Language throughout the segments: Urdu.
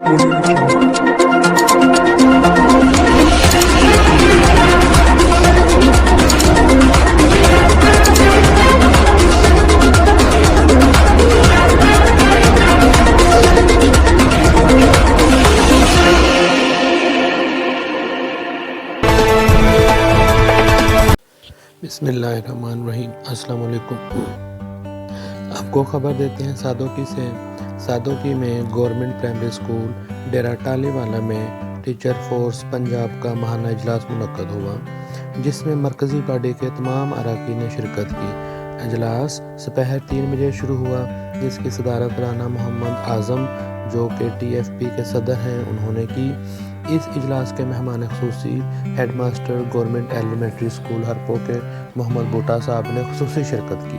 بسم اللہ الرحمن الرحیم۔ السلام علیکم۔ آپ کو خبر دیتے ہیں سادوکی سے۔ سادوکی میں گورنمنٹ پرائمری اسکول ڈیرہ ٹالی والا میں ٹیچر فورس پنجاب کا ماہانہ اجلاس منعقد ہوا، جس میں مرکزی باڈی کے تمام اراکین نے شرکت کی۔ اجلاس سپہر 3 بجے شروع ہوا، جس کی صدارت رانا محمد اعظم جو کہ TFP کے صدر ہیں انہوں نے کی۔ اس اجلاس کے مہمان خصوصی headmaster government elementary school ہرپو کے محمد بوٹا صاحب نے خصوصی شرکت کی۔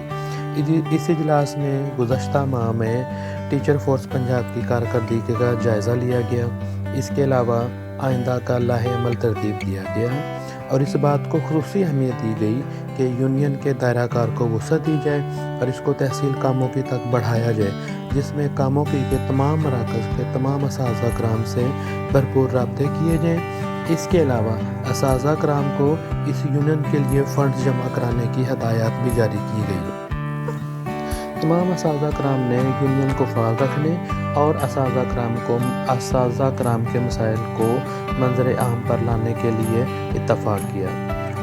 اس اجلاس میں گزشتہ ماہ میں ٹیچر فورس پنجاب کی کارکردگی کا جائزہ لیا گیا۔ اس کے علاوہ آئندہ کا لائحہ عمل ترتیب دیا گیا اور اس بات کو خصوصی اہمیت دی گئی کہ یونین کے دائرہ کار کو وسعت دی جائے اور اس کو تحصیل کاموں کی تک بڑھایا جائے، جس میں کاموں کی کے تمام مراکز کے تمام اساتذہ کرام سے بھرپور رابطے کیے جائیں۔ اس کے علاوہ اساتذہ کرام کو اس یونین کے لیے فنڈز جمع کرانے کی ہدایات بھی جاری کی گئی۔ تمام اساتذہ کرام نے یونین کو فعال رکھنے اور اساتذہ کرام کے مسائل کو منظر عام پر لانے کے لیے اتفاق کیا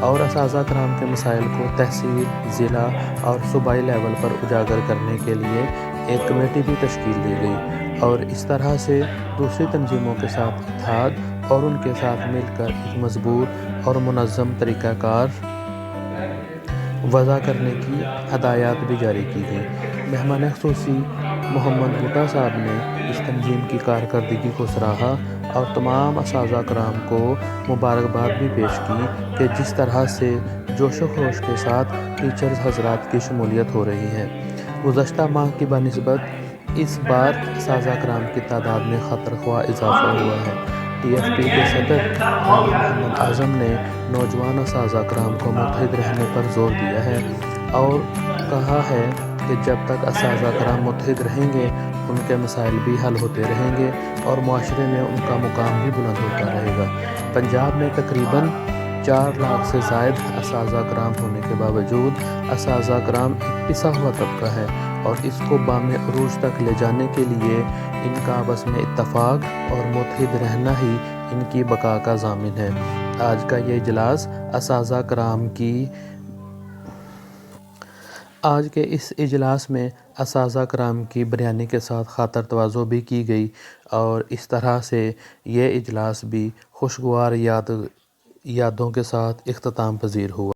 اور اساتذہ کرام کے مسائل کو تحصیل، ضلع اور صوبائی لیول پر اجاگر کرنے کے لیے ایک کمیٹی بھی تشکیل دی گئی اور اس طرح سے دوسری تنظیموں کے ساتھ اتحاد اور ان کے ساتھ مل کر ایک مضبوط اور منظم طریقہ کار وضع کرنے کی ہدایات بھی جاری کی گئی۔ مہمان خصوصی محمد بوٹا صاحب نے اس تنظیم کی کارکردگی کو سراہا اور تمام اساتذہ کرام کو مبارکباد بھی پیش کی کہ جس طرح سے جوش و خروش کے ساتھ ٹیچرز حضرات کی شمولیت ہو رہی ہے۔ گزشتہ ماہ کی بنسبت اس بار اساتذہ کرام کی تعداد میں خاطر خواہ اضافہ ہوا ہے۔ TFP کے صدر رانا محمد اعظم نے نوجوان اساتذہ کرام کو متحد رہنے پر زور دیا ہے اور کہا ہے کہ جب تک اساتذہ کرام متحد رہیں گے ان کے مسائل بھی حل ہوتے رہیں گے اور معاشرے میں ان کا مقام بھی بلند ہوتا رہے گا۔ پنجاب میں تقریباً 4 لاکھ سے زائد اساتذہ کرام ہونے کے باوجود اساتذہ کرام ایک پسا ہوا طبقہ ہے اور اس کو بام عروج تک لے جانے کے لیے ان کا آپس میں اتفاق اور متحد رہنا ہی ان کی بقا کا ضامن ہے۔ آج کا یہ اجلاس آج کے اس اجلاس میں اساتذہ کرام کی بریانی کے ساتھ خاطر تواضع بھی کی گئی اور اس طرح سے یہ اجلاس بھی خوشگوار یادوں کے ساتھ اختتام پذیر ہوا۔